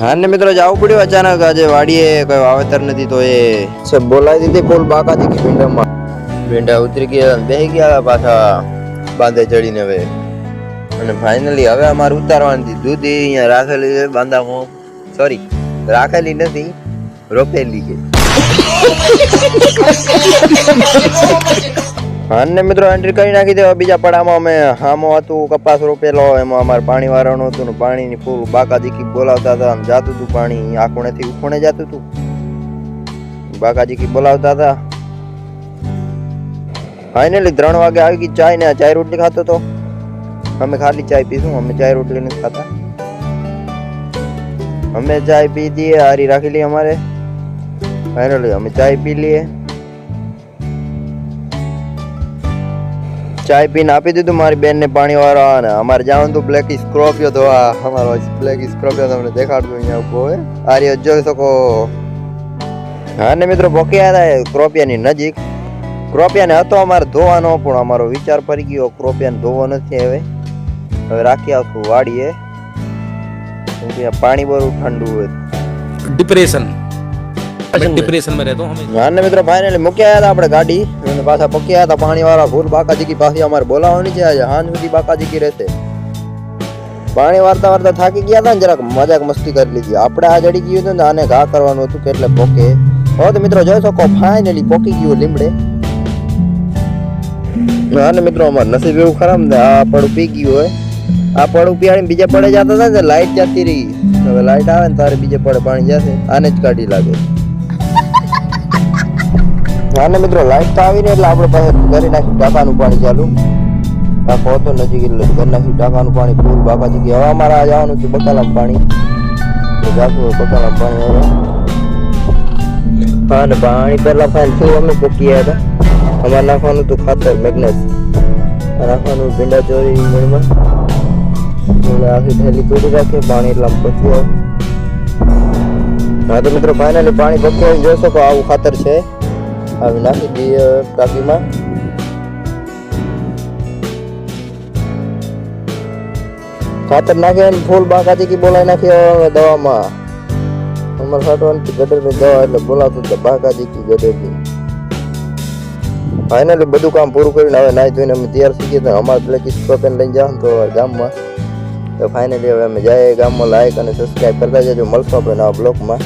हाँ ने मित्रों जाऊ पड़્યું अचानक आज वाड़ीए कोई वावेतर नहीं तो ये सब बोलाई दी फूल बाकाजी की भिंडा में भिंडा उतरी गया बेही गया पाछा बांधे चढ़ीने वे અને ફાઇનલી હવે અમાર ઉતારવાની હતી દૂધી અહીંયા રાખેલી છે બાંધામાં સોરી રાખેલી નથી રોપેલી છે અને મિત્રો એન્ટ્રી કરી નાખી દે બીજા પડામાં અમે હામો હતું કપાસ રોપેલો એમાં અમાર પાણી વાળવાનું હતું ને પાણીની ફૂલ બાકાજી કી બોલાવતા હતા આમ જાતું હતું પાણી આખુણેથી ઉખોણે જાતું હતું બાકાજી કી બોલાવતા હતા ફાઇનલી 3 વાગે આવી ગઈ ચાય ને ચાય રોટલી ખાતો તો हमें खाली चाय पीसूं हमें चाय रोटली नहीं खाता हमें चाय पी दिए हारी रख ली हमारे फाइनली हमें चाय पी लिए चाय पीने आपी दी तुम्हारी बहन ने पानी वाला ने हमारे जावन तो ब्लैक स्कॉर्पियो तो हमारा ब्लैक स्कॉर्पियो हमने देखा दो यहाँ ऊपर है आरी जो सको हाँ ने मित्रों बोके आया था स्कॉर्पियो ની નજીક ક્રોપિયા ને હતો અમારે ધોવાનો પણ અમારો વિચાર પડી ગયો ક્રોપિયા ને ધોવો નથી હવે રાખી આવશું વાડીએ કેમ પાણી બહુ ઠંડુ હોય डिप्रेशन में रहता हूँ हमें हाँ ने मित्रों फाइनली મૂકી આવ્યા હતા આપણે ગાડી અને પાછા પકી આવ્યા હતા પાણી વાળા ફૂલ બાકાજી કી પાસે અમારે બોલાવવાની છે આજે હાંજ સુધી બાકાજી કી રહેશે પાણી વારતા વારતા થાકી ગયા હતા ને જરાક મજાક મસ્તી કરી લીધી આપણે આ જડી ગયું હતું ને આને ઘા કરવાનું હતું કે એટલે પોકે હવે તો મિત્રો જોઈ શકો ફાઇનલી પોકી ગયું લીમડે हाँ ने मित्रों हमारे नसीब એવું ખરાબ ને આ પડું પી ગયું હોય આ પડું પીવાડીને બીજા પડે જતા હતા ને લાઈટ જતી રહી હવે લાઈટ આવે ને તારે બીજે પડે પાણી જશે આને જ કાઢી લાગે હા ને મિત્રો લાઈટ તો આવી ને એટલે આપણે પાસે કરી નાખી ટાંકાનું પાણી ચાલુ આ પહોંચો નજીક એટલે કરી નાખી ટાંકાનું પાણી ફૂલ બાકાજી કે હવે અમારે આ જવાનું છે બકાલામાં પાણી જાતું બકાલામાં પાણી હવે હા ને પાણી પહેલા ફાઇન શું અમે પોકી આવ્યા હતા हमारे नाखवानु तो खातर मैग्नेस नाखवानु भिंडा चोरी गणमा आखिर थैली तोड़ी रखे पानी लम पची हाँ तो मित्रों फाइनली पानी पके जो सको आવું ખાતર છે આવી નાખી દઈએ ટાંકીમાં ખાતર નાખે ને ફૂલ બાકાજી કી બોલાઈ નાખી દવામાં અમાર ફાટવાની ગટર ની દવા એટલે બોલાવતું તો બાકાજી કી ગટર ની फाइनली બધું કામ પૂરું કરીને હવે નાઈ ધોઈને અમે તૈયાર થઈ ગયા અમાર બ્લેક સ્કોર્પિયન લઈને જાવ તો ગામમાં તો ફાઇનલી હવે અમે જાય ગામમાં લાઈક અને સબસ્ક્રાઇબ કરતા જજો મળશું આપણે નવા બ્લોગમાં